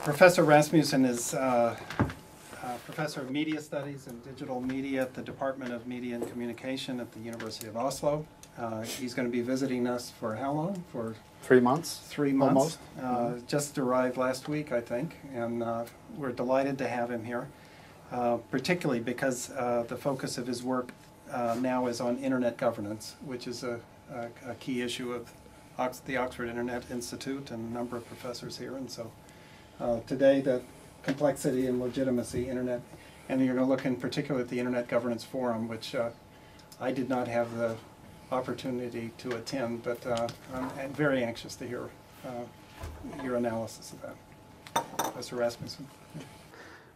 Professor Rasmussen is Professor of Media Studies and Digital Media at the Department of Media and Communication at the University of Oslo. He's going to be visiting us for how long? For 3 months. 3 months. Just arrived last week, I think, and we're delighted to have him here, particularly because the focus of his work now is on internet governance, which is a key issue of the Oxford Internet Institute and a number of professors here. And so today, the complexity and legitimacy, internet, and you're going to look in particular at the Internet Governance Forum, which I did not have the opportunity to attend, but I'm very anxious to hear your analysis of that. Professor Rasmussen.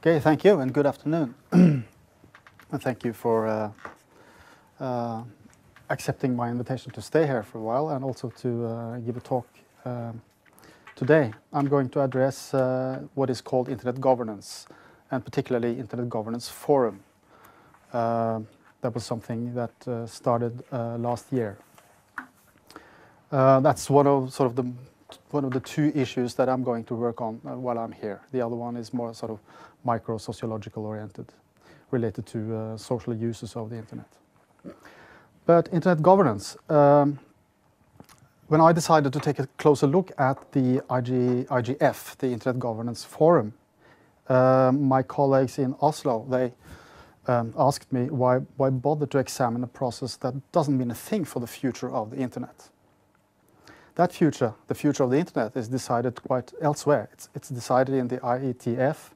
Okay, thank you and good afternoon. And thank you for accepting my invitation to stay here for a while and also to give a talk today. I'm going to address what is called Internet governance, and particularly Internet Governance Forum. That was something that started last year. That's one of the two issues that I'm going to work on while I'm here. The other one is more sort of micro-sociological oriented, related to social uses of the internet. But Internet governance, when I decided to take a closer look at the IGF, the Internet Governance Forum, my colleagues in Oslo, they asked me why bother to examine a process that doesn't mean a thing for the future of the internet. That future, the future of the internet, is decided quite elsewhere. It's decided in the IETF,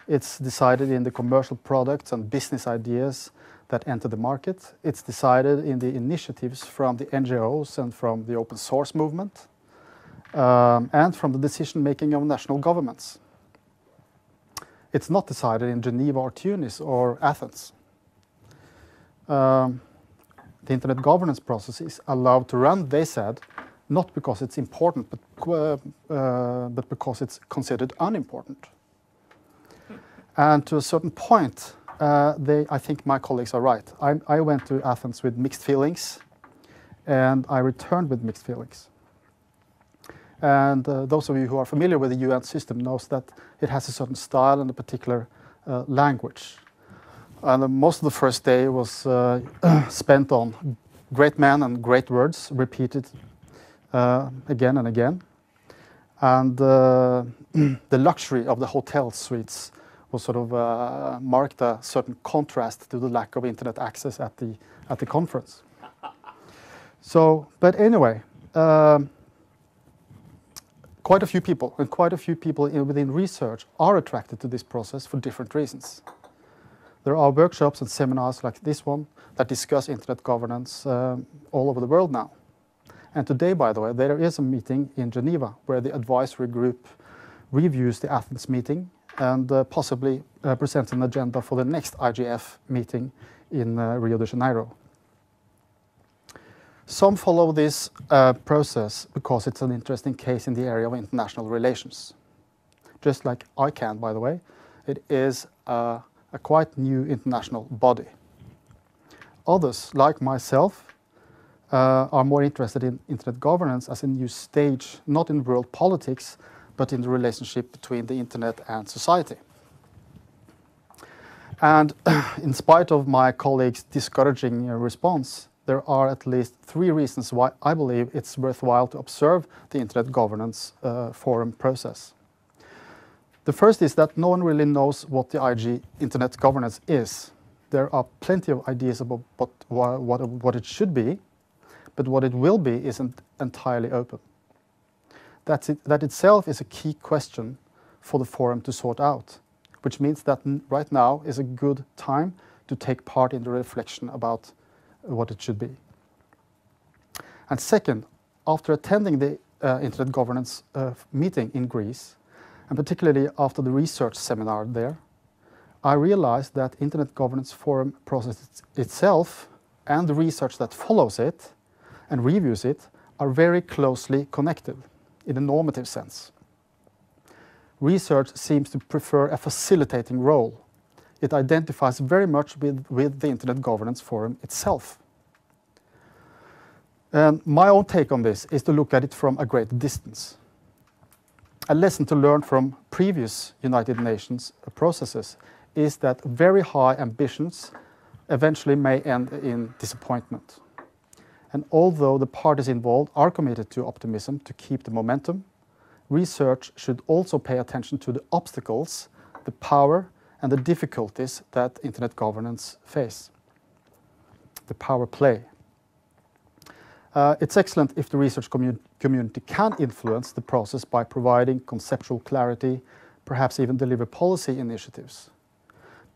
it's decided in the commercial products and business ideas that enter the market. It's decided in the initiatives from the NGOs and from the open source movement, and from the decision-making of national governments. It's not decided in Geneva or Tunis or Athens. The internet governance process is allowed to run, they said, not because it's important, but because it's considered unimportant. And to a certain point, I think my colleagues are right. I went to Athens with mixed feelings, and I returned with mixed feelings. And those of you who are familiar with the UN system knows that it has a certain style and a particular language. And most of the first day was spent on great men and great words, repeated again and again. And the luxury of the hotel suites was sort of marked a certain contrast to the lack of internet access at the conference. So, but anyway, quite a few people within research are attracted to this process for different reasons. There are workshops and seminars like this one that discuss internet governance all over the world now. And today, by the way, there is a meeting in Geneva where the advisory group reviews the Athens meeting and possibly presents an agenda for the next IGF meeting in Rio de Janeiro. Some follow this process because it's an interesting case in the area of international relations. Just like ICANN, by the way, it is a quite new international body. Others, like myself, are more interested in internet governance as a new stage, not in world politics, but in the relationship between the internet and society. And in spite of my colleagues' discouraging response, there are at least 3 reasons why I believe it's worthwhile to observe the Internet Governance Forum process. The first is that no one really knows what the Internet governance is. There are plenty of ideas about what it should be, but what it will be isn't entirely open. That itself is a key question for the forum to sort out, which means that right now is a good time to take part in the reflection about what it should be. And second, after attending the Internet Governance meeting in Greece, and particularly after the research seminar there, I realized that Internet Governance Forum process itself and the research that follows it and reviews it are very closely connected in a normative sense. Research seems to prefer a facilitating role. It identifies very much with the Internet Governance Forum itself. And my own take on this is to look at it from a great distance. a lesson to learn from previous United Nations processes is that very high ambitions eventually may end in disappointment. And although the parties involved are committed to optimism to keep the momentum, research should also pay attention to the obstacles, the power, and the difficulties that internet governance face. The power play. It's excellent if the research community can influence the process by providing conceptual clarity, perhaps even deliver policy initiatives.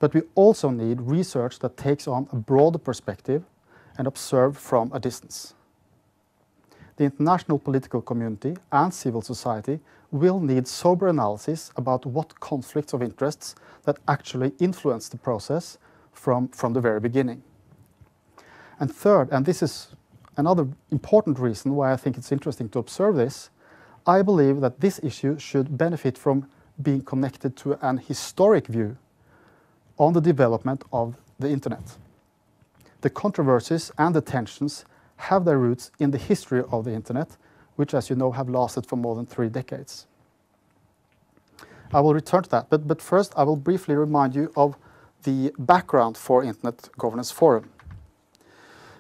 But we also need research that takes on a broader perspective and observe from a distance. The international political community and civil society will need sober analysis about what conflicts of interests that actually influence the process from the very beginning. And third, and this is another important reason why I think it's interesting to observe this, I believe that this issue should benefit from being connected to an historic view on the development of the internet. The controversies and the tensions have their roots in the history of the internet, which, as you know, have lasted for more than 3 decades. I will return to that, but first I will briefly remind you of the background for Internet Governance Forum.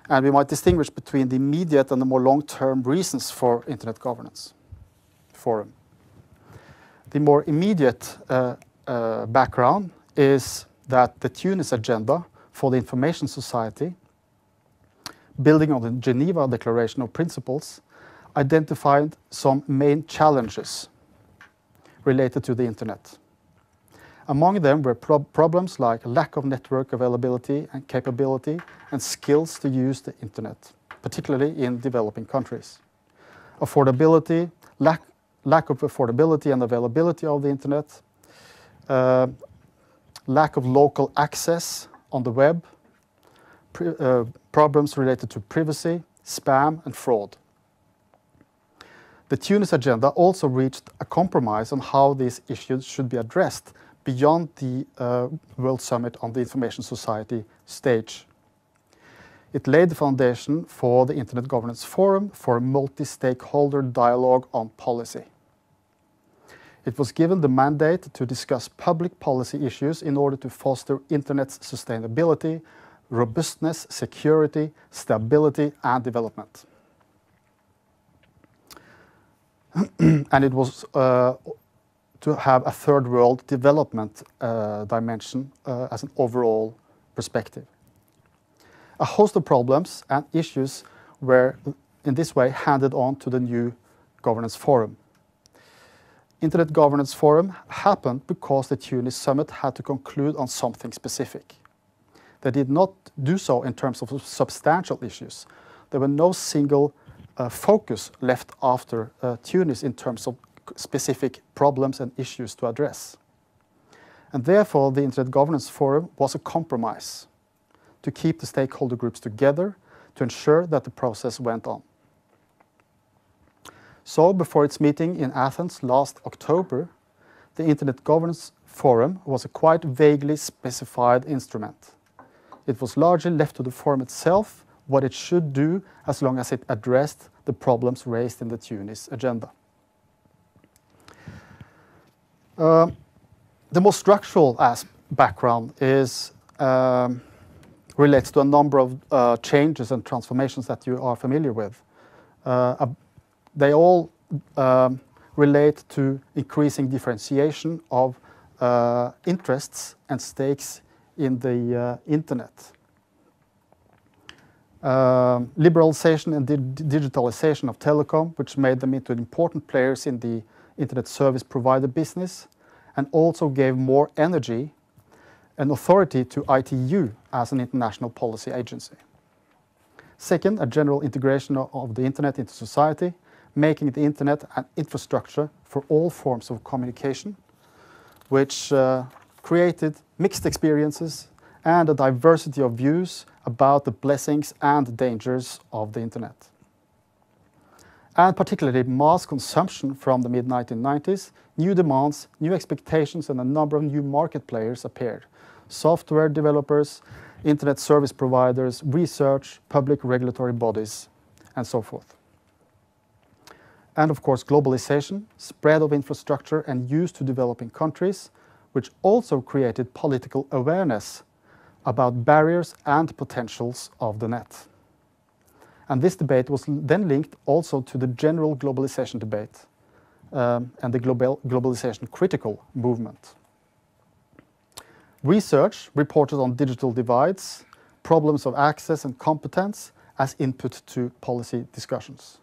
And we might distinguish between the immediate and the more long-term reasons for Internet Governance Forum. The more immediate background is that the Tunis agenda for the Information Society, building on the Geneva Declaration of Principles, identified some main challenges related to the internet. Among them were problems like lack of network availability and capability and skills to use the internet, particularly in developing countries. Affordability, lack of affordability and availability of the internet, lack of local access on the web, problems related to privacy, spam, and fraud. The Tunis agenda also reached a compromise on how these issues should be addressed beyond the World Summit on the Information Society stage. It laid the foundation for the Internet Governance Forum for a multi-stakeholder dialogue on policy. It was given the mandate to discuss public policy issues in order to foster Internet's sustainability, robustness, security, stability, and development. And it was to have a third world development dimension as an overall perspective. A host of problems and issues were in this way handed on to the new governance forum. Internet Governance Forum happened because the Tunis Summit had to conclude on something specific. They did not do so in terms of substantial issues. There were no single focus left after Tunis in terms of specific problems and issues to address. And therefore, the Internet Governance Forum was a compromise to keep the stakeholder groups together to ensure that the process went on. So, before its meeting in Athens last October, the Internet Governance Forum was a quite vaguely specified instrument. It was largely left to the forum itself what it should do as long as it addressed the problems raised in the Tunis agenda. The more structural background is relates to a number of changes and transformations that you are familiar with. They all relate to increasing differentiation of interests and stakes in the internet. Liberalization and digitalization of telecom, which made them into important players in the internet service provider business, and also gave more energy and authority to ITU as an international policy agency. Second, a general integration of the internet into society, making the internet an infrastructure for all forms of communication, which created mixed experiences and a diversity of views about the blessings and dangers of the internet. And particularly mass consumption from the mid-1990s, new demands, new expectations, and a number of new market players appeared. Software developers, internet service providers, research, public regulatory bodies, and so forth. And of course, globalization, spread of infrastructure and use to developing countries, which also created political awareness about barriers and potentials of the net. And this debate was then linked also to the general globalization debate and the globalization critical movement. Research reported on digital divides, problems of access and competence as input to policy discussions.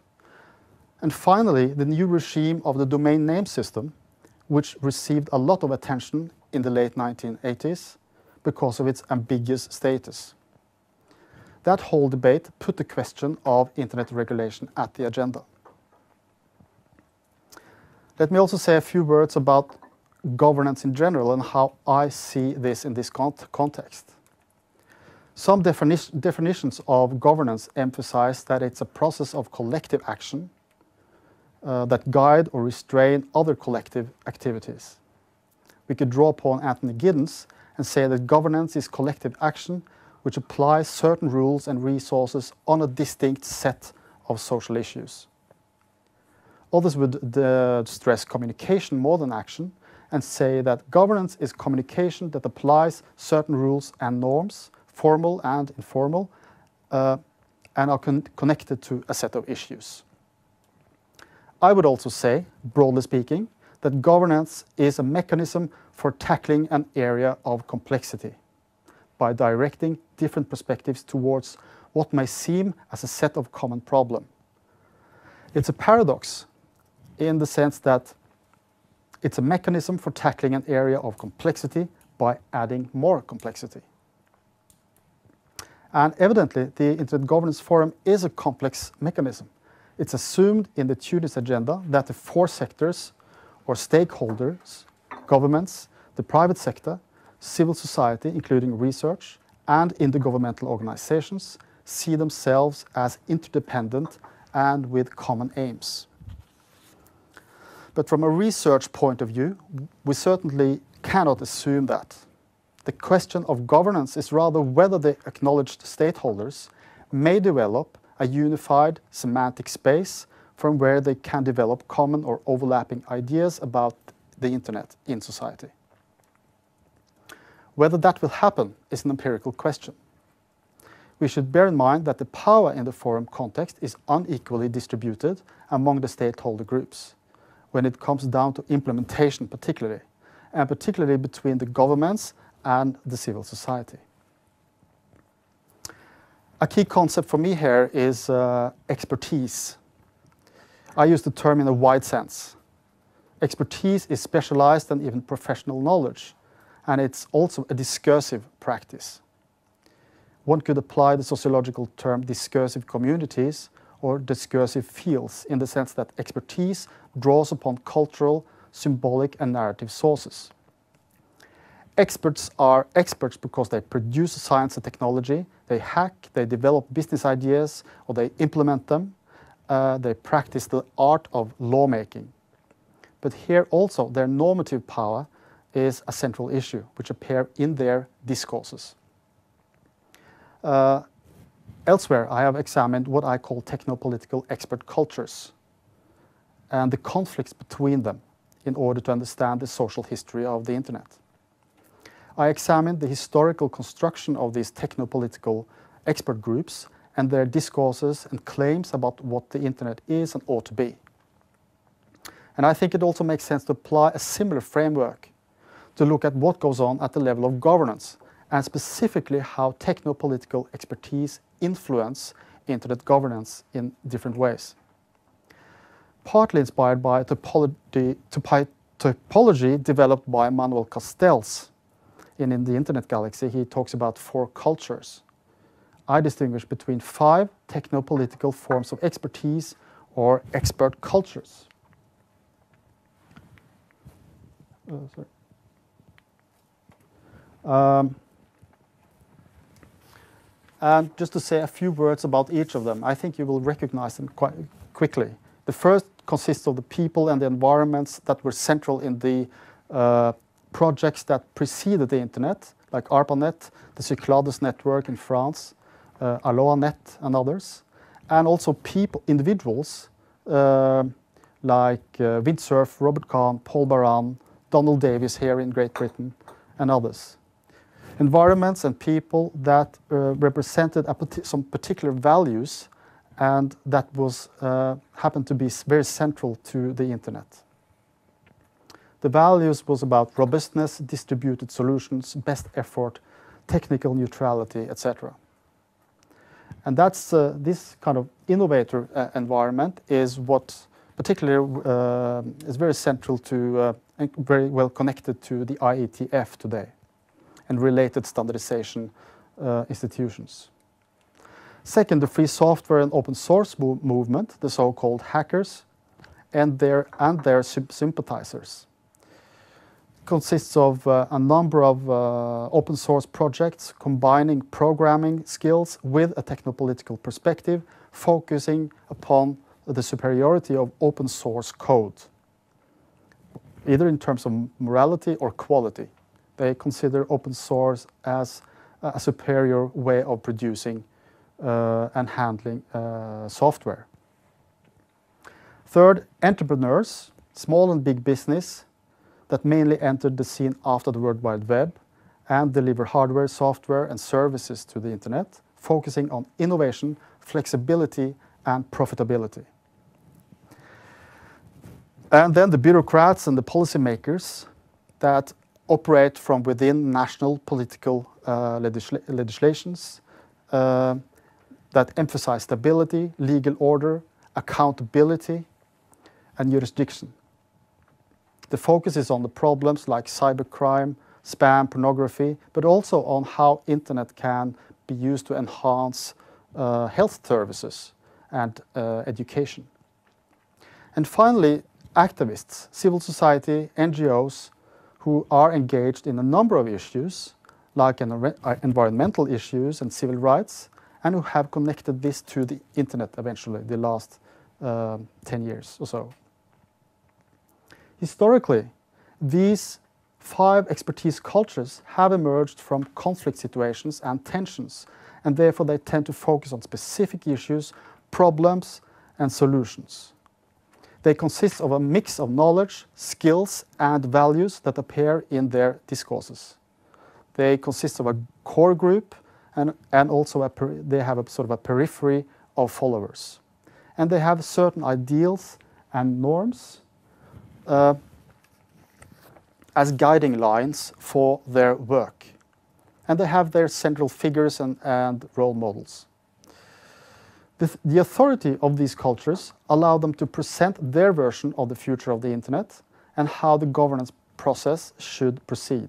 And finally, the new regime of the domain name system, which received a lot of attention in the late 1980s because of its ambiguous status. That whole debate put the question of internet regulation at the agenda. Let me also say a few words about governance in general and how I see this in this context. Some definitions of governance emphasize that it's a process of collective action that guide or restrain other collective activities. We could draw upon Anthony Giddens and say that governance is collective action which applies certain rules and resources on a distinct set of social issues. Others would stress communication more than action and say that governance is communication that applies certain rules and norms, formal and informal, and are connected to a set of issues. I would also say, broadly speaking, that governance is a mechanism for tackling an area of complexity by directing different perspectives towards what may seem as a set of common problem. It's a paradox in the sense that it's a mechanism for tackling an area of complexity by adding more complexity. And evidently, the Internet Governance Forum is a complex mechanism. It's assumed in the Tunis agenda that the four sectors or stakeholders, governments, the private sector, civil society, including research, and intergovernmental organizations, see themselves as interdependent and with common aims. But from a research point of view, we certainly cannot assume that. The question of governance is rather whether the acknowledged stakeholders may develop a unified semantic space from where they can develop common or overlapping ideas about the internet in society. Whether that will happen is an empirical question. We should bear in mind that the power in the forum context is unequally distributed among the stakeholder groups when it comes down to implementation particularly, and particularly between the governments and the civil society. A key concept for me here is expertise. I use the term in a wide sense. Expertise is specialized and even professional knowledge, and it's also a discursive practice. One could apply the sociological term discursive communities or discursive fields in the sense that expertise draws upon cultural, symbolic, and narrative sources. Experts are experts because they produce science and technology, they hack, they develop business ideas, or they implement them. They practice the art of lawmaking. But here also their normative power is a central issue, which appear in their discourses. Elsewhere, I have examined what I call technopolitical expert cultures and the conflicts between them in order to understand the social history of the internet. I examined the historical construction of these technopolitical expert groups and their discourses and claims about what the internet is and ought to be. And I think it also makes sense to apply a similar framework to look at what goes on at the level of governance, and specifically how technopolitical expertise influence internet governance in different ways. Partly inspired by typology developed by Manuel Castells in the Internet Galaxy, he talks about 4 cultures. I distinguish between 5 technopolitical forms of expertise or expert cultures. And just to say a few words about each of them, I think you will recognize them quite quickly. The first consists of the people and the environments that were central in the projects that preceded the internet, like ARPANET, the Cyclades network in France, AloaNet and others, and also people, individuals like Windsurf, Robert Kahn, Paul Baran, Donald Davies here in Great Britain, and others. Environments and people that represented some particular values and that was happened to be very central to the internet. The values was about robustness, distributed solutions, best effort, technical neutrality, etc. And that's this kind of innovator environment is what particularly is very central to and very well connected to the IETF today and related standardization institutions. Second, the free software and open source movement, the so-called hackers, and their sympathizers. Consists of a number of open source projects combining programming skills with a technopolitical perspective, focusing upon the superiority of open source code, either in terms of morality or quality. They consider open source as a superior way of producing and handling software. Third, entrepreneurs, small and big business, that mainly entered the scene after the World Wide Web and deliver hardware, software, and services to the internet, focusing on innovation, flexibility, and profitability. And then the bureaucrats and the policymakers that operate from within national political legislations that emphasize stability, legal order, accountability, and jurisdiction. The focus is on the problems like cybercrime, spam, pornography, but also on how internet can be used to enhance health services and education. And finally, activists, civil society, NGOs, who are engaged in a number of issues, like environmental issues and civil rights, and who have connected this to the internet eventually, the last 10 years or so. Historically, these 5 expertise cultures have emerged from conflict situations and tensions, and therefore they tend to focus on specific issues, problems, and solutions. They consist of a mix of knowledge, skills, and values that appear in their discourses. They consist of a core group and also they have a sort of a periphery of followers. And they have certain ideals and norms as guiding lines for their work. And they have their central figures and role models. The authority of these cultures allow them to present their version of the future of the internet and how the governance process should proceed.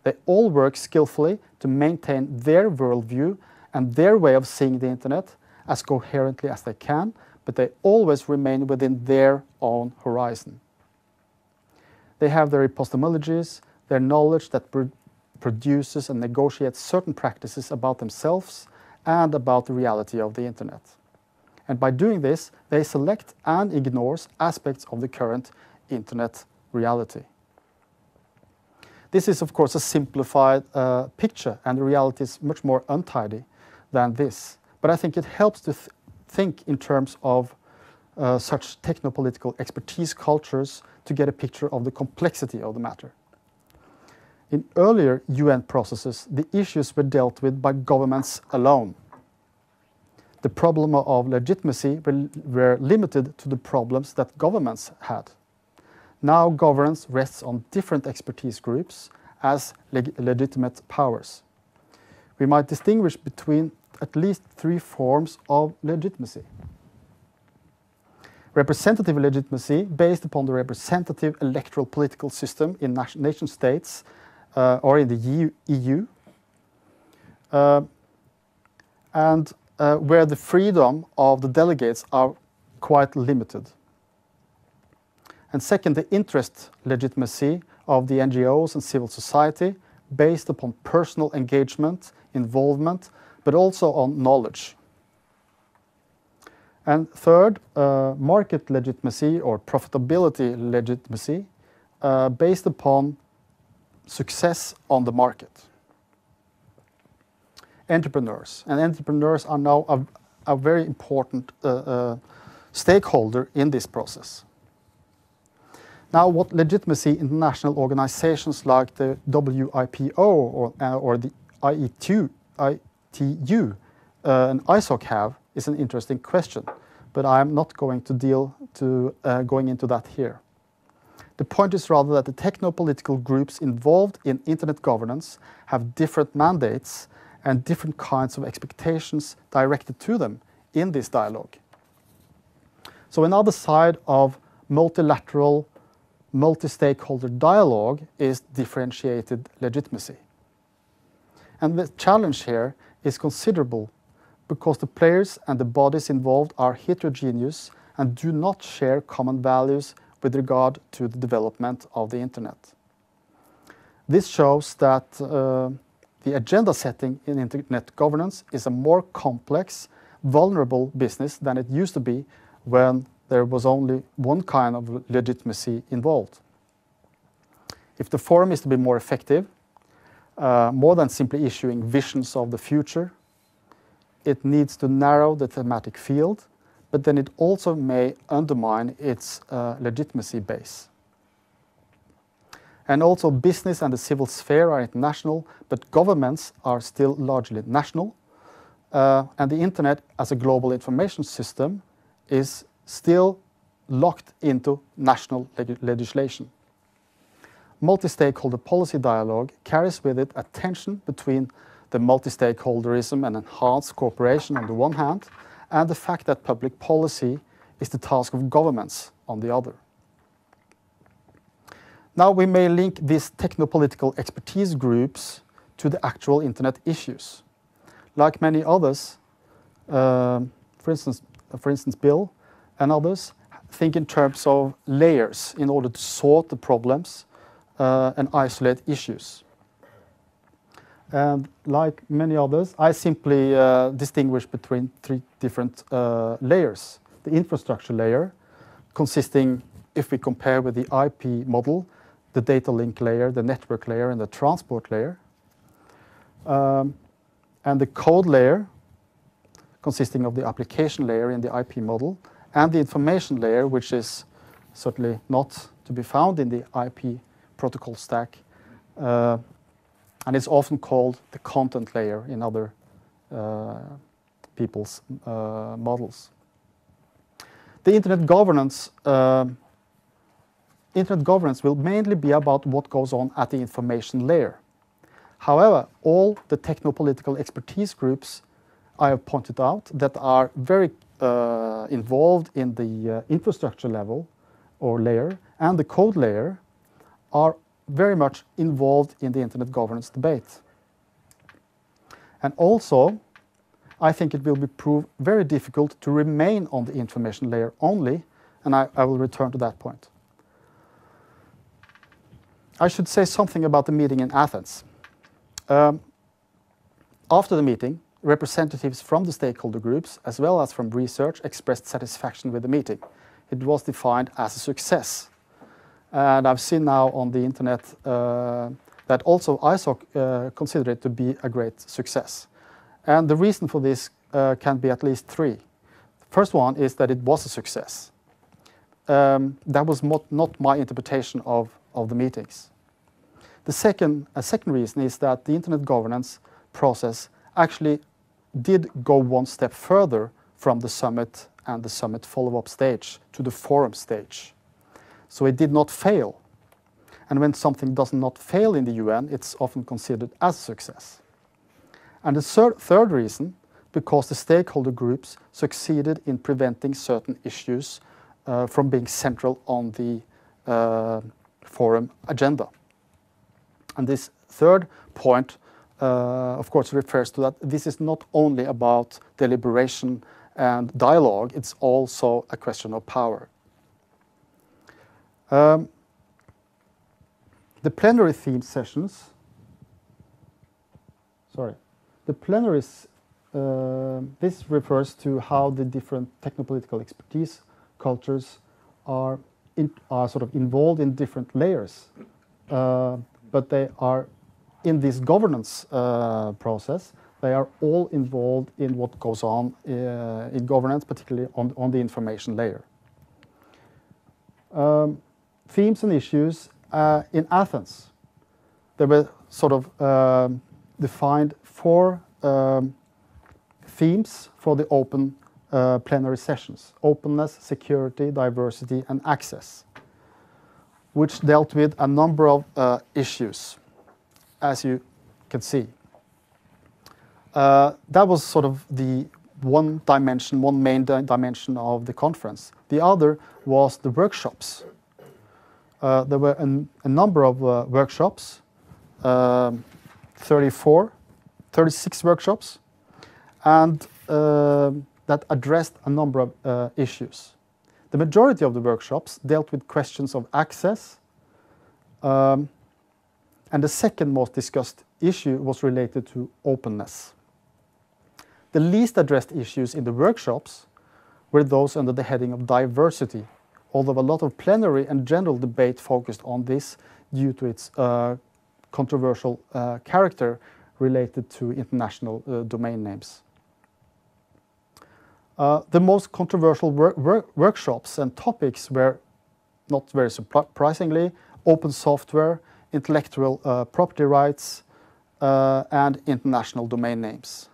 They all work skillfully to maintain their worldview and their way of seeing the internet as coherently as they can, but they always remain within their own horizon. They have their epistemologies, their knowledge that produces and negotiates certain practices about themselves and about the reality of the internet. And by doing this, they select and ignore aspects of the current internet reality. This is, of course, a simplified picture, and the reality is much more untidy than this. But I think it helps to think in terms of such technopolitical expertise cultures to get a picture of the complexity of the matter. In earlier UN processes, the issues were dealt with by governments alone. The problem of legitimacy were limited to the problems that governments had. Now governance rests on different expertise groups as legitimate powers. We might distinguish between at least 3 forms of legitimacy. Representative legitimacy, based upon the representative electoral political system in nation states or in the EU, and where the freedom of the delegates are quite limited. And second, the interest legitimacy of the NGOs and civil society, based upon personal engagement, involvement, but also on knowledge. And third, market legitimacy or profitability legitimacy, based upon success on the market. Entrepreneurs. And entrepreneurs are now a very important stakeholder in this process. Now, what legitimacy international organizations like the WIPO or the ITU and ISOC have is an interesting question, but I'm not going to going into that here. The point is rather that the techno-political groups involved in internet governance have different mandates and different kinds of expectations directed to them in this dialogue. So another side of multilateral, multi-stakeholder dialogue is differentiated legitimacy. And the challenge here is considerable because the players and the bodies involved are heterogeneous and do not share common values with regard to the development of the internet. This shows that the agenda setting in internet governance is a more complex, vulnerable business than it used to be when there was only one kind of legitimacy involved. If the forum is to be more effective, more than simply issuing visions of the future, it needs to narrow the thematic field, but then it also may undermine its legitimacy base. And also business and the civil sphere are international, but governments are still largely national. And the internet as a global information system is still locked into national legislation. Multi-stakeholder policy dialogue carries with it a tension between the multi-stakeholderism and enhanced cooperation on the one hand, and the fact that public policy is the task of governments on the other. Now we may link these techno-political expertise groups to the actual internet issues. Like many others, for instance Bill and others, think in terms of layers in order to sort the problems and isolate issues. And like many others, I simply distinguish between three different layers. The infrastructure layer, consisting, if we compare with the IP model, the data link layer, the network layer, and the transport layer. And the code layer, consisting of the application layer in the IP model, and the information layer, which is certainly not to be found in the IP protocol stack, and it's often called the content layer in other people's models. The internet governance will mainly be about what goes on at the information layer. However, all the techno-political expertise groups I have pointed out that are very involved in the infrastructure level or layer and the code layer are very much involved in the internet governance debate. And also, I think it will be proved very difficult to remain on the information layer only, and I will return to that point. I should say something about the meeting in Athens. After the meeting, representatives from the stakeholder groups, as well as from research, expressed satisfaction with the meeting. It was defined as a success. And I've seen now on the internet that also ISOC considered it to be a great success. And the reason for this can be at least three. The first one is that it was a success. That was not my interpretation of the meetings. A second reason is that the internet governance process actually did go one step further from the summit and the summit follow-up stage to the forum stage. So it did not fail. And when something does not fail in the UN, it's often considered as a success. And the third reason, because the stakeholder groups succeeded in preventing certain issues from being central on the forum agenda. And this third point, of course, refers to that this is not only about deliberation and dialogue, it's also a question of power. The plenary themed sessions, this refers to how the different technopolitical expertise cultures are sort of involved in different layers, but they are in this governance process. They are all involved in what goes on in governance, particularly on the information layer. themes and issues in Athens. There were sort of defined 4 themes for the open plenary sessions: openness, security, diversity, and access, which dealt with a number of issues, as you can see. That was sort of the one main dimension of the conference. The other was the workshops. There were a number of workshops, 36 workshops, and that addressed a number of issues. The majority of the workshops dealt with questions of access, and the second most discussed issue was related to openness. The least addressed issues in the workshops were those under the heading of diversity, although a lot of plenary and general debate focused on this due to its controversial character related to international domain names. The most controversial workshops and topics were, not very surprisingly, open software, intellectual property rights, and international domain names.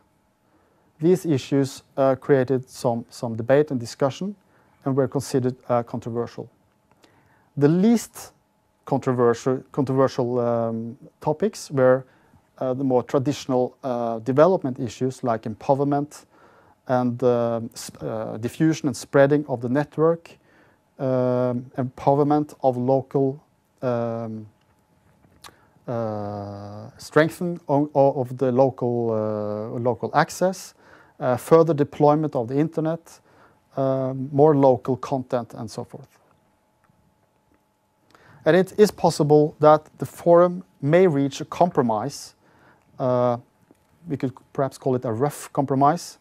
These issues created some debate and discussion and were considered controversial. The least controversial topics were the more traditional development issues like empowerment and diffusion and spreading of the network, empowerment of local strengthening of the local access, further deployment of the internet, more local content, and so forth. And it is possible that the forum may reach a compromise, we could perhaps call it a rough compromise,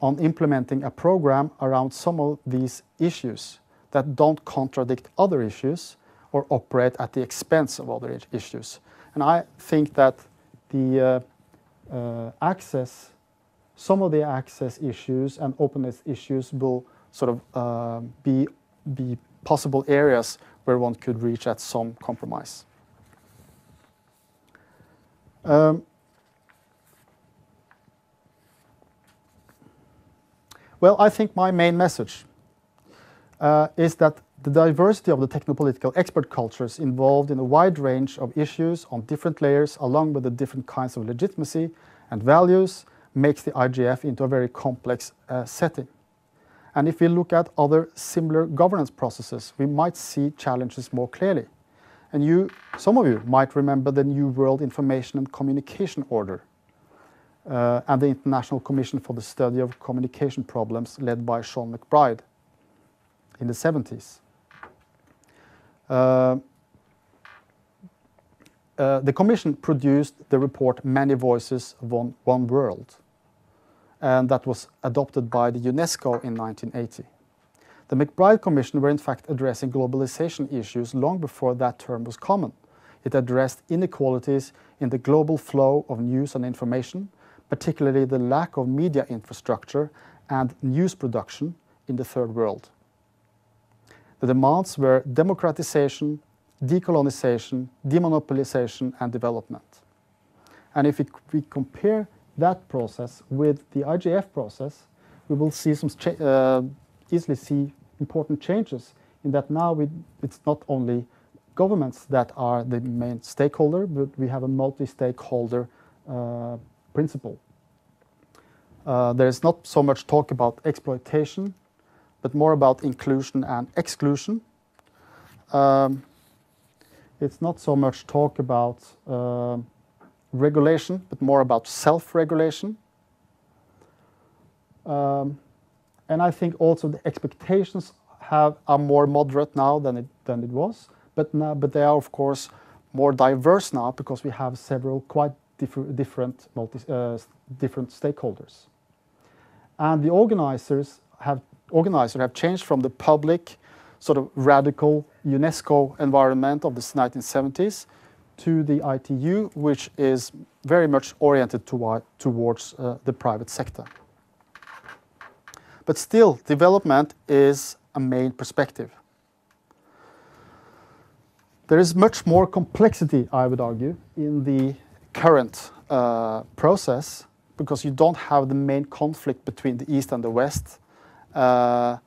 on implementing a program around some of these issues that don't contradict other issues or operate at the expense of other issues. And I think that the some of the access issues and openness issues will sort of be possible areas where one could reach at some compromise. Well, I think my main message is that the diversity of the technopolitical expert cultures involved in a wide range of issues on different layers, along with the different kinds of legitimacy and values, makes the IGF into a very complex setting. And if we look at other similar governance processes, we might see challenges more clearly. And some of you might remember the New World Information and Communication Order and the International Commission for the Study of Communication Problems led by Sean McBride in the 70s. The Commission produced the report Many Voices, One World, and that was adopted by the UNESCO in 1980. The McBride Commission were in fact addressing globalization issues long before that term was common. It addressed inequalities in the global flow of news and information, particularly the lack of media infrastructure and news production in the Third World. The demands were democratization, decolonization, demonopolization, and development. And if we compare that process with the IGF process, we will see easily see important changes in that now it's not only governments that are the main stakeholder, but we have a multi-stakeholder principle. There is not so much talk about exploitation, but more about inclusion and exclusion. It's not so much talk about regulation, but more about self-regulation. And I think also the expectations are more moderate now than it was, but they are of course more diverse now because we have several quite different stakeholders. And the organizers have changed from the public, sort of radical UNESCO environment of the 1970s to the ITU, which is very much oriented towards the private sector. But still, development is a main perspective. There is much more complexity, I would argue, in the current process, because you don't have the main conflict between the East and the West and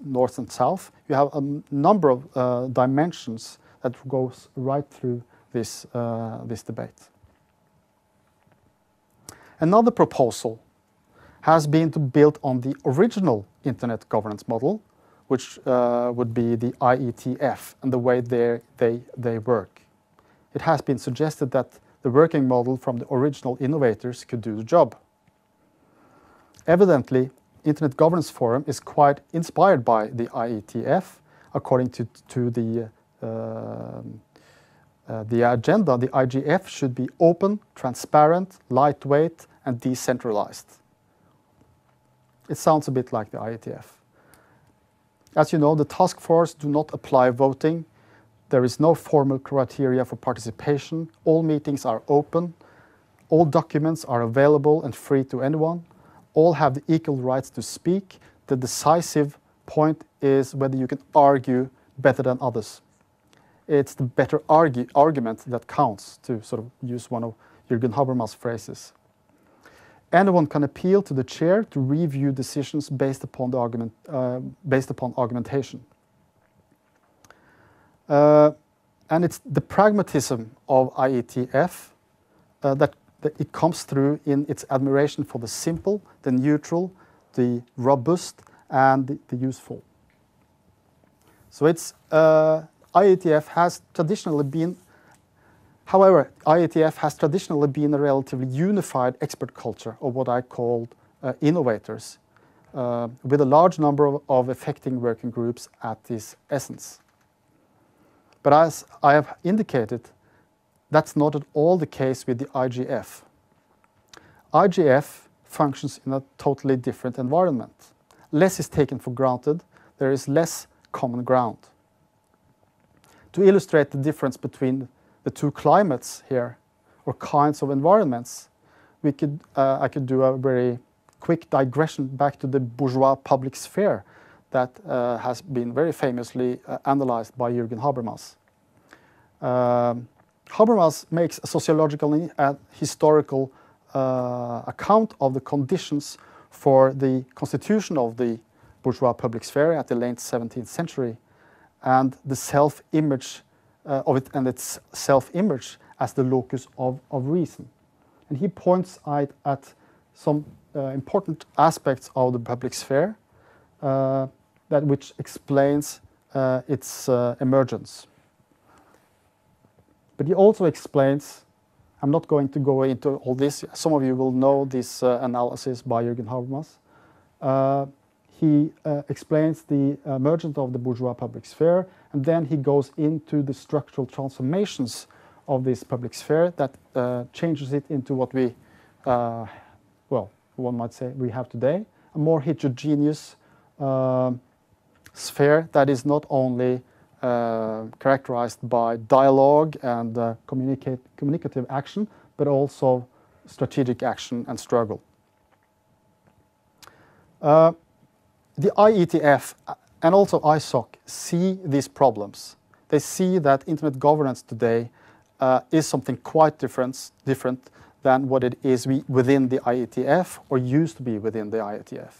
North and South. You have a number of dimensions that goes right through this debate. Another proposal has been to build on the original internet governance model, which would be the IETF and the way they work. It has been suggested that the working model from the original innovators could do the job. Evidently, Internet Governance Forum is quite inspired by the IETF. According to the agenda, the IGF should be open, transparent, lightweight, and decentralized. It sounds a bit like the IETF. As you know, the task force do not apply voting. There is no formal criteria for participation. All meetings are open. All documents are available and free to anyone. All have the equal rights to speak. The decisive point is whether you can argue better than others. It's the better argument that counts, to sort of use one of Jürgen Habermas' phrases. Anyone can appeal to the chair to review decisions based upon argumentation. And it's the pragmatism of IETF that it comes through in its admiration for the simple, the neutral, the robust, and the useful. So it's IETF has traditionally been, however, IETF has traditionally been a relatively unified expert culture of what I called innovators, with a large number of affecting working groups at its essence. But as I have indicated, that's not at all the case with the IGF. IGF functions in a totally different environment. Less is taken for granted. There is less common ground. To illustrate the difference between the two climates here, or kinds of environments, I could do a very quick digression back to the bourgeois public sphere that has been very famously analyzed by Jürgen Habermas. Habermas makes a sociological and historical account of the conditions for the constitution of the bourgeois public sphere at the late 17th century, and the self-image of it, and its self-image as the locus of reason. And he points at some important aspects of the public sphere which explains its emergence. But he also explains, I'm not going to go into all this, some of you will know this analysis by Jürgen Habermas. He explains the emergence of the bourgeois public sphere, and then he goes into the structural transformations of this public sphere that changes it into what we, well, one might say we have today, a more heterogeneous sphere that is not only characterized by dialogue and communicative action, but also strategic action and struggle. The IETF and also ISOC see these problems. They see that internet governance today is something quite different than what it is within the IETF or used to be within the IETF.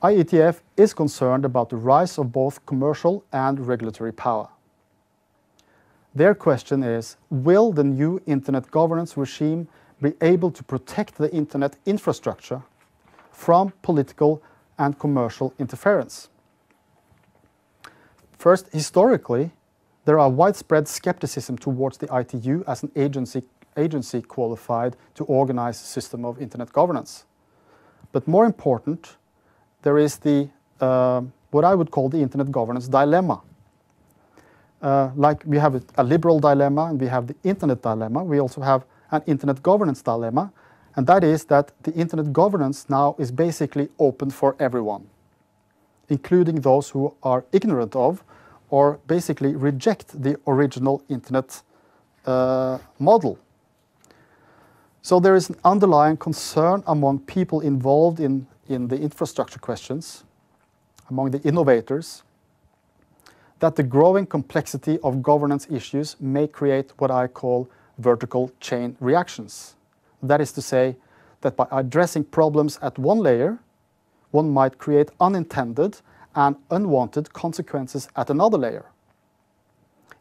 IETF is concerned about the rise of both commercial and regulatory power. Their question is, will the new internet governance regime be able to protect the internet infrastructure from political and commercial interference? First, historically, there are widespread skepticism towards the ITU as an agency qualified to organize a system of internet governance. But more important, there is the what I would call the internet governance dilemma. Like we have a liberal dilemma and we have the internet dilemma, we also have an internet governance dilemma, and that is that the internet governance now is basically open for everyone, including those who are ignorant of or basically reject the original internet model. So there is an underlying concern among people involved in the infrastructure questions, among the innovators, that the growing complexity of governance issues may create what I call vertical chain reactions. That is to say, that by addressing problems at one layer, one might create unintended and unwanted consequences at another layer.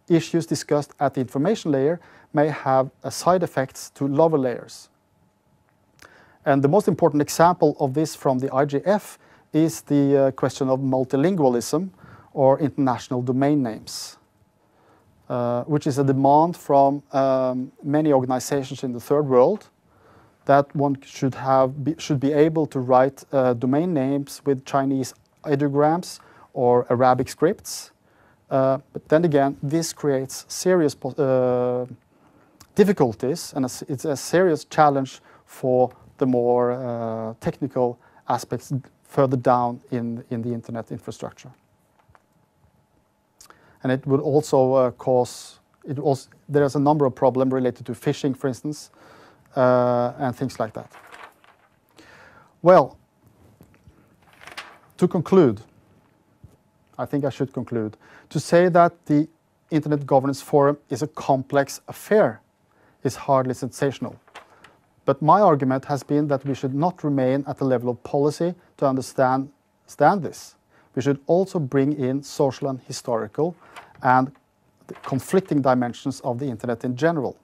Issues discussed at the information layer may have side effects to lower layers. And the most important example of this from the IGF is the question of multilingualism or international domain names, which is a demand from many organizations in the third world that one should be able to write domain names with Chinese ideograms or Arabic scripts. But then again, this creates serious difficulties, and it's a serious challenge for the more technical aspects further down in the internet infrastructure. And it would also there's a number of problems related to phishing, for instance, and things like that. Well, to conclude, I think I should conclude, to say that the Internet Governance Forum is a complex affair is hardly sensational. But my argument has been that we should not remain at the level of policy to understand this. We should also bring in social and historical and the conflicting dimensions of the Internet in general.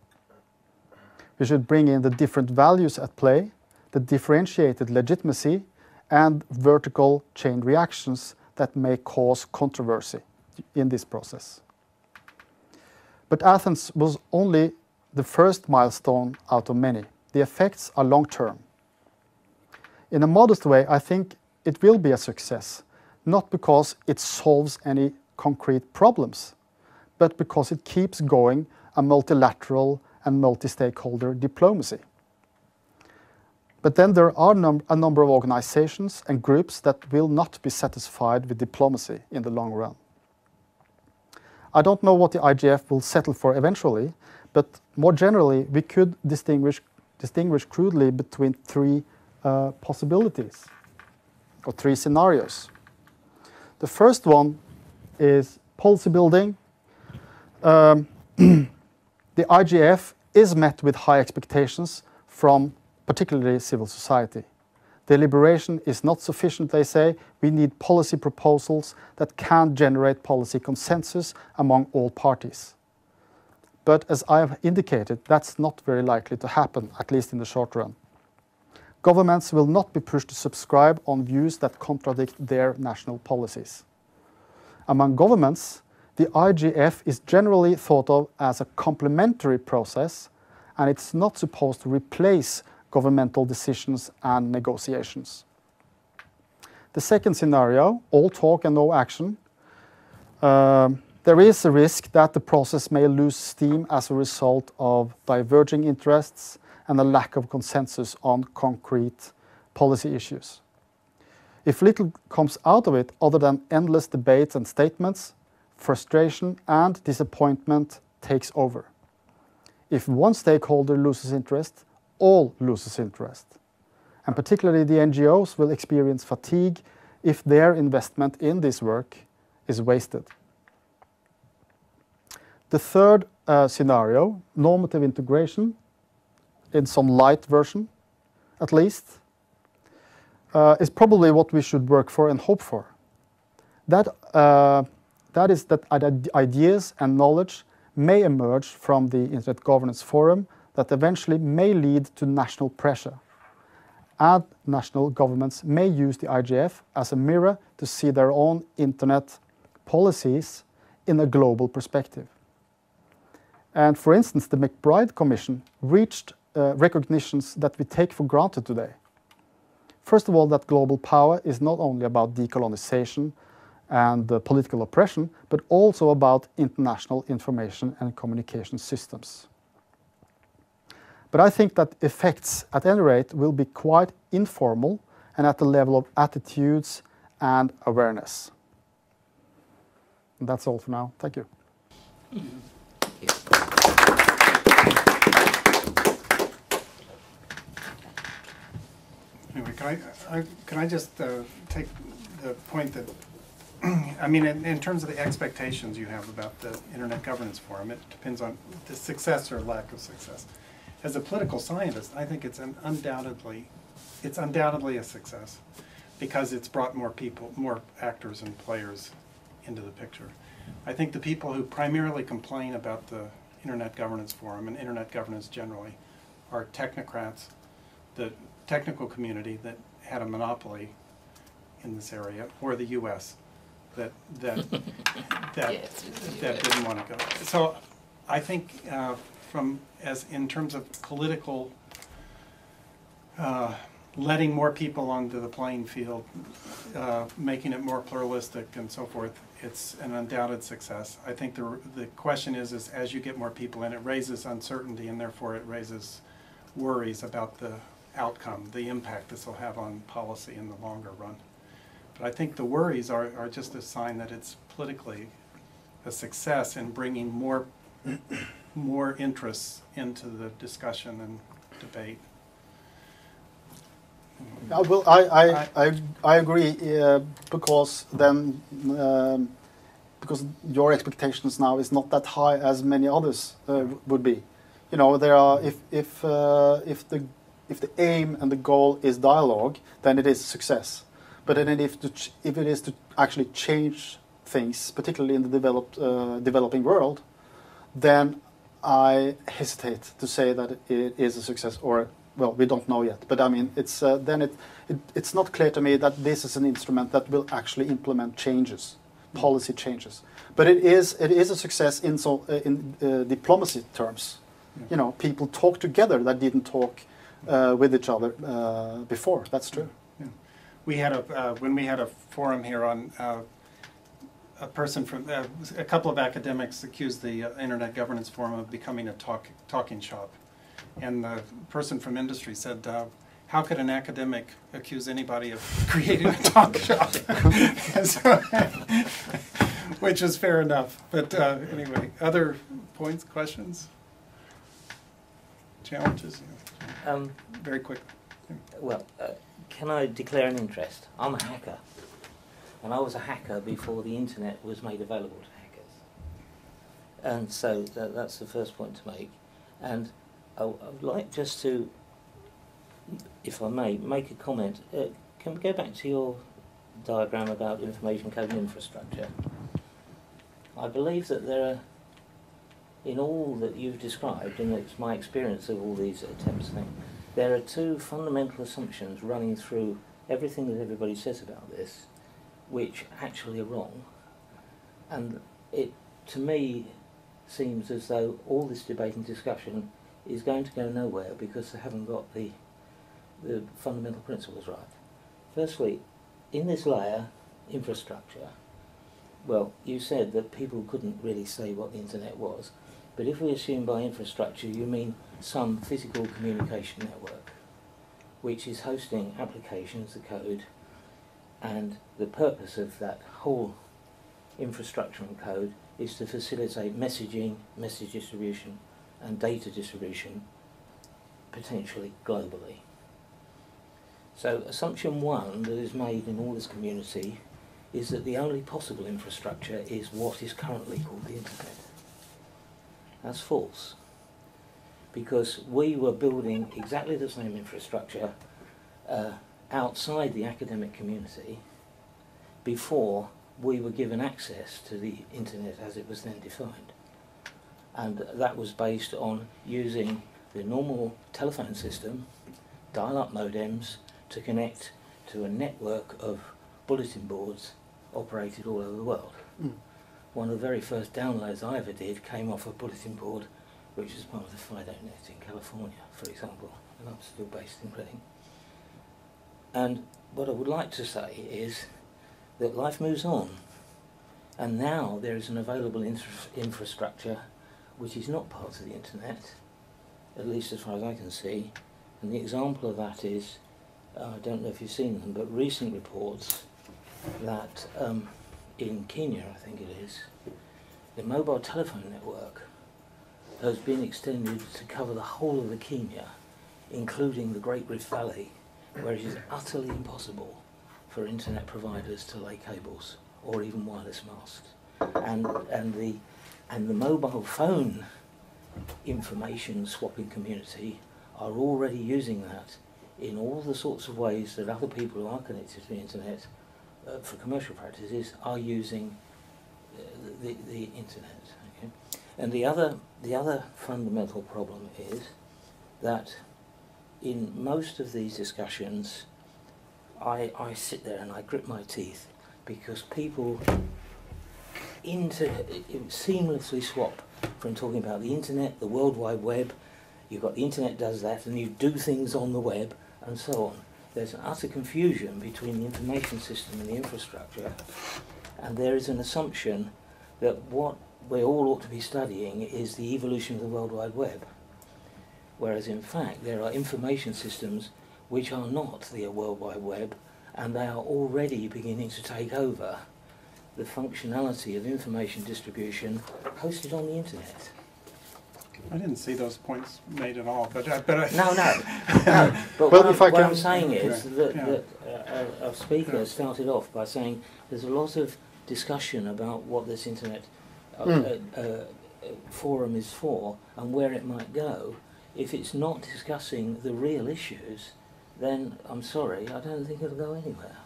We should bring in the different values at play, the differentiated legitimacy, and vertical chain reactions that may cause controversy in this process. But Athens was only the first milestone out of many. The effects are long-term. In a modest way, I think it will be a success, not because it solves any concrete problems, but because it keeps going a multilateral and multi-stakeholder diplomacy. But then there are a number of organizations and groups that will not be satisfied with diplomacy in the long run. I don't know what the IGF will settle for eventually, but more generally, we could distinguish crudely between three possibilities, or three scenarios. The first one is policy building. The IGF is met with high expectations from particularly civil society. Deliberation is not sufficient, they say. We need policy proposals that can generate policy consensus among all parties. But as I have indicated, that's not very likely to happen, at least in the short run. Governments will not be pushed to subscribe on views that contradict their national policies. Among governments, the IGF is generally thought of as a complementary process, and it's not supposed to replace governmental decisions and negotiations. The second scenario, all talk and no action, there is a risk that the process may lose steam as a result of diverging interests and a lack of consensus on concrete policy issues. If little comes out of it other than endless debates and statements, frustration and disappointment takes over. If one stakeholder loses interest, all loses interest. And particularly the NGOs will experience fatigue if their investment in this work is wasted. The third scenario, normative integration, in some light version at least, is probably what we should work for and hope for. That is that ideas and knowledge may emerge from the Internet Governance Forum that eventually may lead to national pressure. And national governments may use the IGF as a mirror to see their own Internet policies in a global perspective. And for instance, the McBride Commission reached recognitions that we take for granted today. First of all, that global power is not only about decolonization and political oppression, but also about international information and communication systems. But I think that effects, at any rate, will be quite informal and at the level of attitudes and awareness. And that's all for now. Thank you. Anyway, can I just take the point that I mean, in terms of the expectations you have about the Internet Governance Forum, it depends on the success or lack of success. As a political scientist, I think it's undoubtedly a success because it's brought more people, more actors and players into the picture. I think the people who primarily complain about the Internet Governance Forum and Internet governance generally are technocrats, the technical community that had a monopoly in this area, or the U.S. that didn't want to go. So I think in terms of political letting more people onto the playing field, making it more pluralistic and so forth, it's an undoubted success. I think the question is as you get more people in, it raises uncertainty and therefore it raises worries about the outcome, the impact this will have on policy in the longer run. But I think the worries are just a sign that it's politically a success in bringing more interests into the discussion and debate. Well, I agree because then because your expectations now is not that high as many others would be. You know, there are if the aim and the goal is dialogue, then it is a success. But then if it is to actually change things, particularly in the developing world, then I hesitate to say that it is a success, or well, we don't know yet. But I mean, it's then it's not clear to me that this is an instrument that will actually implement changes, policy changes. But it is a success in diplomacy terms. You know, people talk together that didn't talk with each other before. That's true. Yeah. We had when we had a forum here on a person from a couple of academics accused the Internet Governance Forum of becoming a talking shop, and the person from industry said, "How could an academic accuse anybody of creating a talk shop?" So, which is fair enough. But anyway, other points, questions, challenges? Very quick. Well, can I declare an interest? I'm a hacker, and I was a hacker before the internet was made available to hackers. And so that's the first point to make. And I would like just to, if I may, make a comment. Can we go back to your diagram about information code and infrastructure? I believe that there are, in all that you've described, and it's my experience of all these attempts, there are two fundamental assumptions running through everything that everybody says about this, which actually are wrong. And it, to me, seems as though all this debate and discussion is going to go nowhere because they haven't got the fundamental principles right. Firstly, in this layer, infrastructure, well, you said that people couldn't really say what the internet was, but if we assume by infrastructure you mean some physical communication network, which is hosting applications, the code, and the purpose of that whole infrastructure and code is to facilitate messaging, message distribution, and data distribution, potentially globally. So assumption one that is made in all this community is that the only possible infrastructure is what is currently called the internet. That's false, because we were building exactly the same infrastructure outside the academic community before we were given access to the internet as it was then defined. And that was based on using the normal telephone system, dial-up modems, to connect to a network of bulletin boards operated all over the world. One of the very first downloads I ever did came off a bulletin board which is part of the FidoNet in California, for example, and I'm still based in Reading. And what I would like to say is that life moves on, and now there is an available infrastructure which is not part of the internet, at least as far as I can see, and the example of that is, I don't know if you've seen them, but recent reports that in Kenya, I think it is, the mobile telephone network has been extended to cover the whole of the Kenya, including the Great Rift Valley, where it is utterly impossible for internet providers to lay cables or even wireless masks. And the mobile phone information swapping community are already using that in all the sorts of ways that other people who are connected to the internet for commercial practices are using the internet. Okay? And the other fundamental problem is that in most of these discussions I sit there and I grit my teeth because people seamlessly swap from talking about the internet, the World Wide Web. You've got the internet does that, and you do things on the web, and so on. There's an utter confusion between the information system and the infrastructure, and there is an assumption that what we all ought to be studying is the evolution of the World Wide Web, whereas in fact there are information systems which are not the World Wide Web, and they are already beginning to take over the functionality of information distribution hosted on the internet. I didn't see those points made at all, but No. But Well, what I'm saying is that our speaker started off by saying there's a lot of discussion about what this internet forum is for and where it might go. If it's not discussing the real issues, then I'm sorry, I don't think it'll go anywhere.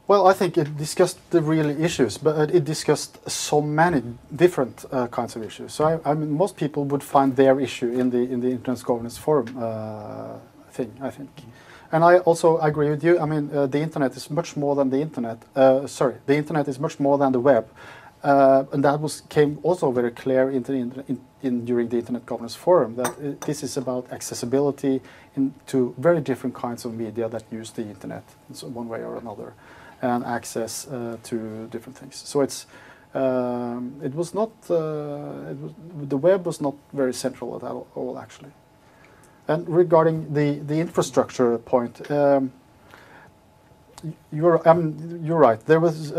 Well, I think it discussed the real issues, but it discussed so many different kinds of issues. So I mean, most people would find their issue in the Internet Governance Forum thing, I think. And I also agree with you. I mean, the internet is much more than the internet. The internet is much more than the web, and that came also very clear during the Internet Governance Forum that this is about accessibility to very different kinds of media that use the internet in one way or another, and access to different things. So it's it was not the web was not very central at all actually. And regarding the infrastructure point, you're right. There was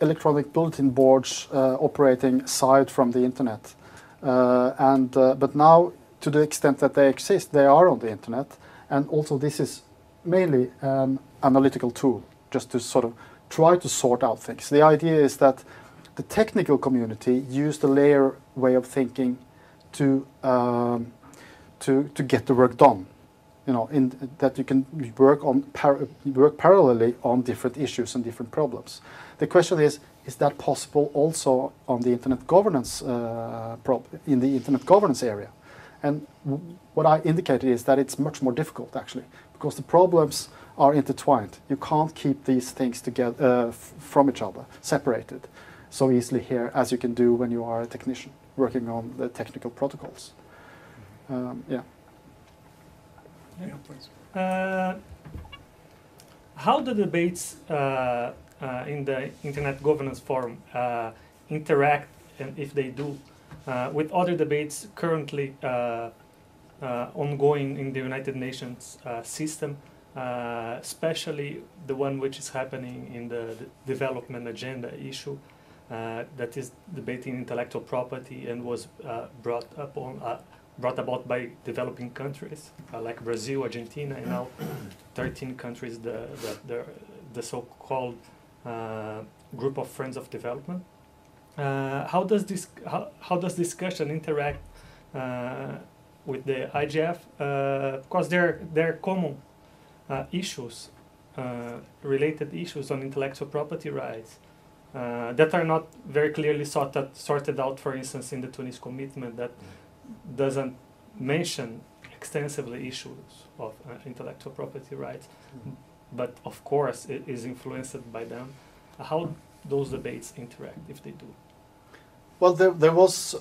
electronic bulletin boards operating aside from the internet, but now to the extent that they exist, they are on the internet, and also this is mainly an analytical tool, just to sort of try to sort out things. The idea is that the technical community use the layer way of thinking to get the work done. You know, that you can work parallelly on different issues and different problems. The question is that possible also on the internet governance in the internet governance area? And what I indicated is that it's much more difficult actually, because the problems are intertwined. You can't keep these things together from each other, separated, so easily here as you can do when you are a technician working on the technical protocols. Yeah. Yeah, please. How the debates in the Internet Governance Forum interact, and if they do, with other debates currently ongoing in the United Nations system, especially the one which is happening in the development agenda issue, that is debating intellectual property and was brought about by developing countries like Brazil, Argentina, and now 13 countries, the so-called Group of Friends of Development. How does discussion interact with the IGF? Because they're common issues, related issues on intellectual property rights that are not very clearly sorted out, for instance, in the Tunis Commitment that doesn't mention extensively issues of intellectual property rights, but of course it is influenced by them. How those debates interact, if they do? Well, there was,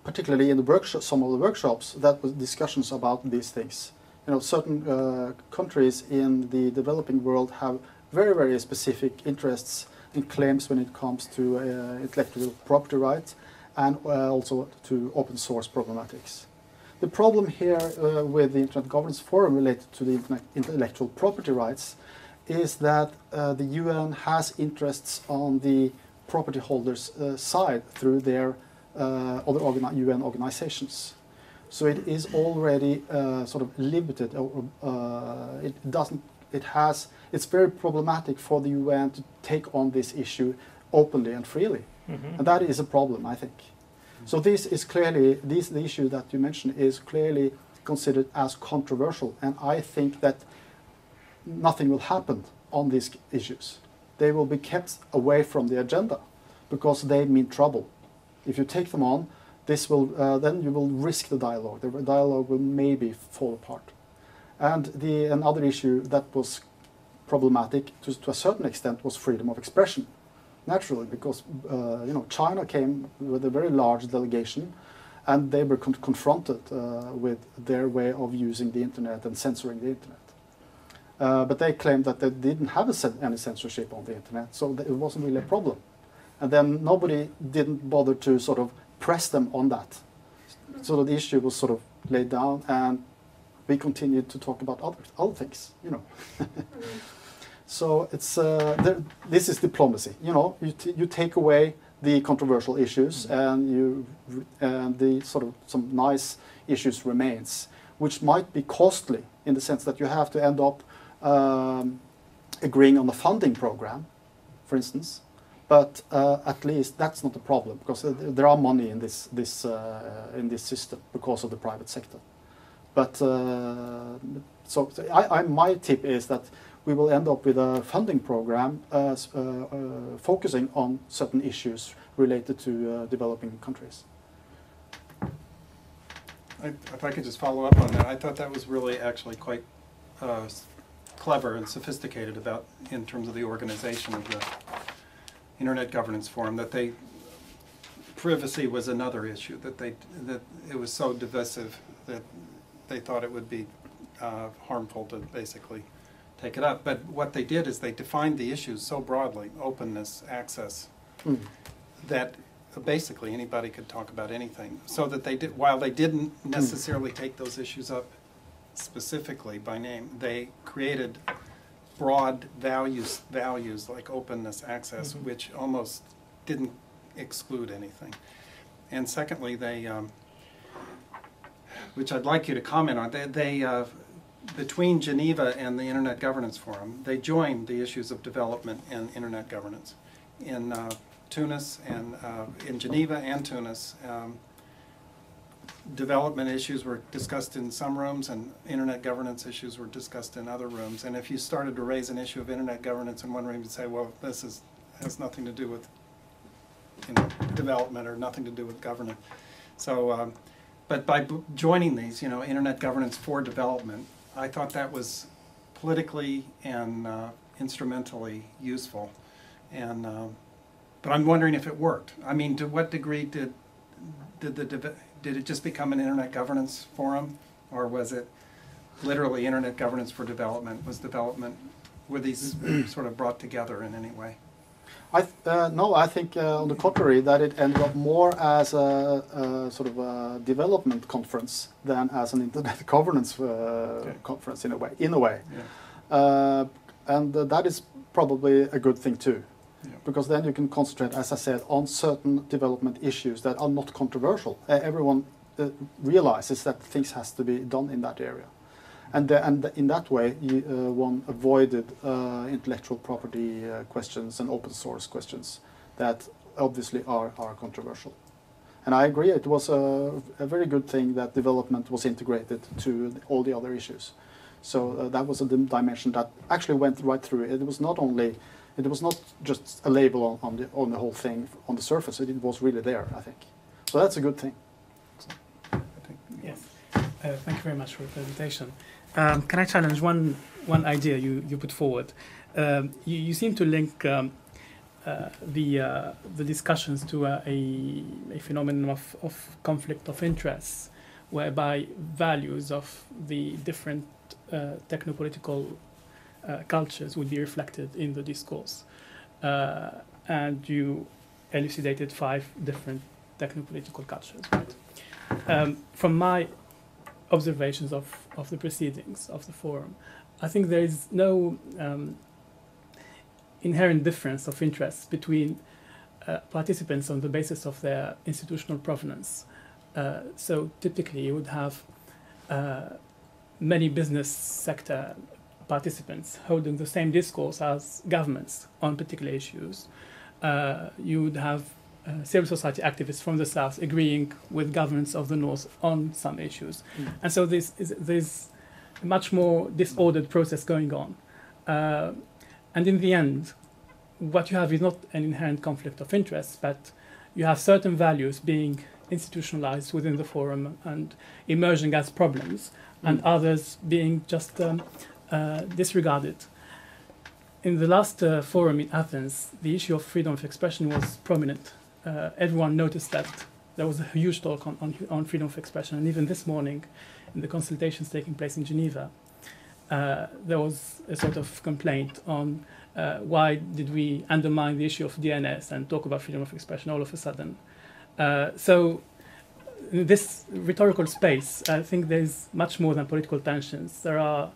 particularly in the some of the workshops, that was discussions about these things. You know, certain countries in the developing world have very, very specific interests and claims when it comes to intellectual property rights, and also to open source problematics. The problem here with the Internet Governance Forum related to the intellectual property rights is that the UN has interests on the property holders' side through their other UN organizations. So it is already sort of limited. it's very problematic for the UN to take on this issue openly and freely. And that is a problem, I think. So this is clearly, the issue that you mentioned is clearly considered as controversial, and I think that nothing will happen on these issues. They will be kept away from the agenda because they mean trouble. If you take them on, this will then you will risk the dialogue. The dialogue will maybe fall apart. And another issue that was problematic to a certain extent was freedom of expression. Naturally, because China came with a very large delegation, and they were confronted with their way of using the internet and censoring the internet. But they claimed that they didn't have any censorship on the internet, so it wasn't really a problem. And then nobody didn't bother to sort of press them on that. So the issue was sort of laid down, and we continued to talk about other things, So it's this is diplomacy. You take away the controversial issues, and the sort of some nice issues remains, which might be costly in the sense that you have to end up agreeing on the funding program, for instance. But at least that's not a problem, because there are money in this system because of the private sector. But so my tip is that we will end up with a funding program focusing on certain issues related to developing countries. If I could just follow up on that, I thought that was really actually quite clever and sophisticated in terms of the organization of the Internet Governance Forum, that privacy was another issue, that it was so divisive that they thought it would be harmful to basically take it up. But what they did is they defined the issues so broadly, openness, access, that basically anybody could talk about anything. So that while they didn't necessarily take those issues up specifically by name, they created broad values like openness, access, which almost didn't exclude anything. And secondly, which I'd like you to comment on, they between Geneva and the Internet Governance Forum, they joined the issues of development and Internet governance. In Tunis and in Geneva and Tunis, development issues were discussed in some rooms, and Internet governance issues were discussed in other rooms. And if you started to raise an issue of Internet governance in one room, you'd say, well, this has nothing to do with development or nothing to do with governance. So, but by joining these, Internet governance for development, I thought that was politically and instrumentally useful. And but I'm wondering if it worked. I mean, to what degree did it just become an Internet Governance Forum, or was it literally Internet Governance for Development? Were these sort of brought together in any way? No, I think on the contrary, that it ended up more as a sort of a development conference than as an Internet Governance conference in a way. Yeah. And that is probably a good thing too. Yeah. Because then you can concentrate, as I said, on certain development issues that are not controversial. Everyone realizes that things has to be done in that area. And in that way, one avoided intellectual property questions and open source questions that obviously are controversial. And I agree, it was a very good thing that development was integrated to all the other issues. So that was a dimension that actually went right through. It was not just a label on the whole thing on the surface. It was really there, I think. So that's a good thing. Yes. Thank you very much for the presentation. Can I challenge one idea you put forward? You seem to link the discussions to a phenomenon of conflict of interests, whereby values of the different technopolitical cultures would be reflected in the discourse. And you elucidated 5 different technopolitical cultures, right? From my observations of the proceedings of the forum, I think there is no inherent difference of interests between participants on the basis of their institutional provenance. So typically you would have many business sector participants holding the same discourse as governments on particular issues. You would have civil society activists from the south agreeing with governments of the north on some issues. And so there's a much more disordered process going on. And in the end, what you have is not an inherent conflict of interest, but you have certain values being institutionalized within the forum and emerging as problems, and others being just disregarded. In the last forum in Athens, the issue of freedom of expression was prominent. Everyone noticed that there was a huge talk on freedom of expression, and even this morning, in the consultations taking place in Geneva, there was a sort of complaint on why did we undermine the issue of DNS and talk about freedom of expression all of a sudden. So in this rhetorical space, I think there's much more than political tensions. There are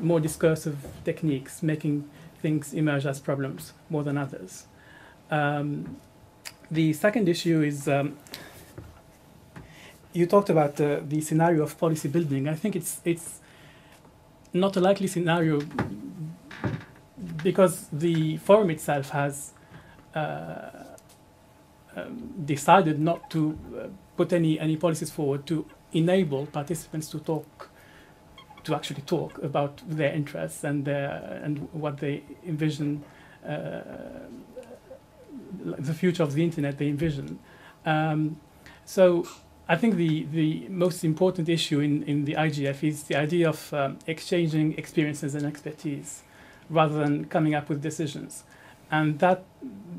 more discursive techniques making things emerge as problems more than others. The second issue is you talked about the scenario of policy building. I think it's not a likely scenario because the forum itself has decided not to put any policies forward to enable participants to actually talk about their interests and what they envision, the future of the internet they envision. So I think the most important issue in the IGF is the idea of exchanging experiences and expertise rather than coming up with decisions. And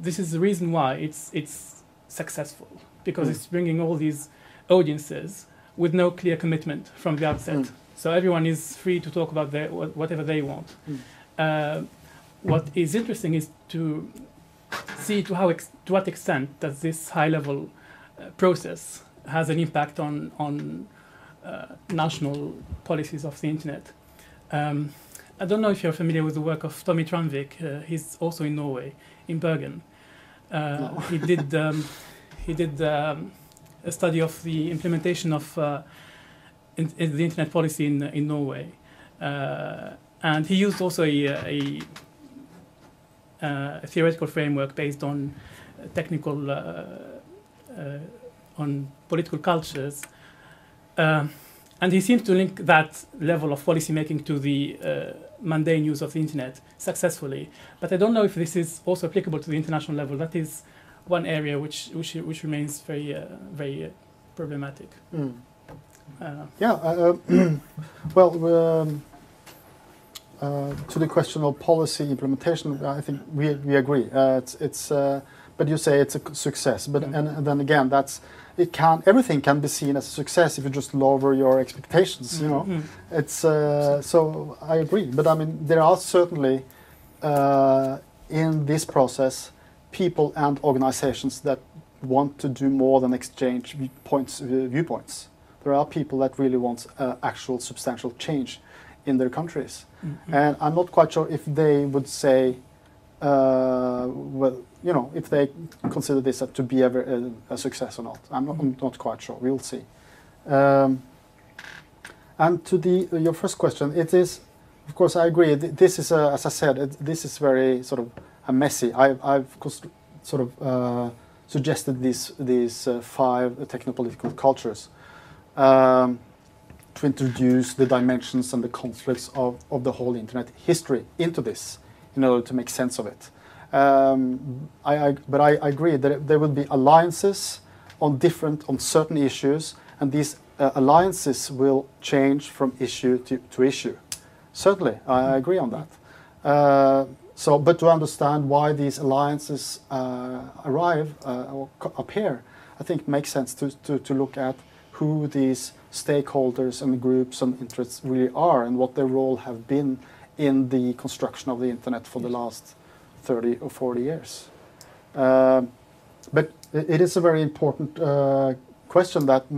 this is the reason why it's successful, because it's bringing all these audiences with no clear commitment from the outset. So everyone is free to talk about whatever they want. What is interesting is to see to what extent does this high-level process has an impact on national policies of the internet. I don't know if you're familiar with the work of Tommy Tranvik. He's also in Norway, in Bergen. No. He did a study of the implementation of in the internet policy in Norway, and he used also a theoretical framework based on technical on political cultures, and he seems to link that level of policy making to the mundane use of the internet successfully. But I don't know if this is also applicable to the international level. That is one area which remains very problematic. Well, to the question of policy implementation, I think we agree. But you say it's a success. But and then again, everything can be seen as a success if you just lower your expectations. You know, it's so I agree. But I mean, there are certainly in this process people and organizations that want to do more than exchange viewpoints. There are people that really want actual substantial change in their countries. And I'm not quite sure if they would say, well, you know, if they consider this to be ever a success or not. I'm not quite sure. We'll see. And to your first question, it is, of course, I agree. This is, as I said, this is very sort of messy. I've sort of suggested these 5 technopolitical cultures to introduce the dimensions and the conflicts of the whole internet history into this in order to make sense of it. But I agree that there will be alliances on certain issues, and these alliances will change from issue to issue. Certainly, I agree on that. But to understand why these alliances arrive or appear, I think it makes sense to look at who these stakeholders and groups and interests really are and what their role have been in the construction of the internet for the last 30 or 40 years. But it is a very important question that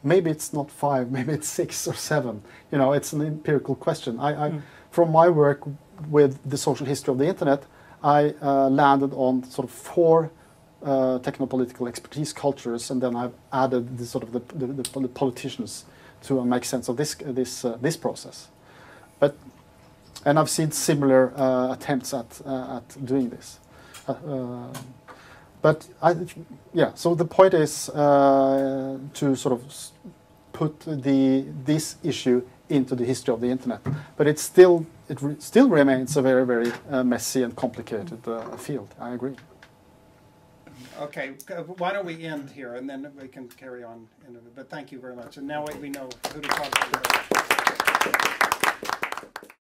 maybe it's not 5, maybe it's 6 or 7. You know, it's an empirical question. From my work with the social history of the internet, I landed on sort of 4 technopolitical expertise cultures, and then I've added the politicians to make sense of this process. But And I've seen similar attempts at doing this. But so the point is to sort of put this issue into the history of the internet. But it still remains a very, very messy and complicated field. I agree. Okay, why don't we end here, and then we can carry on. But thank you very much. And now we know who to talk to.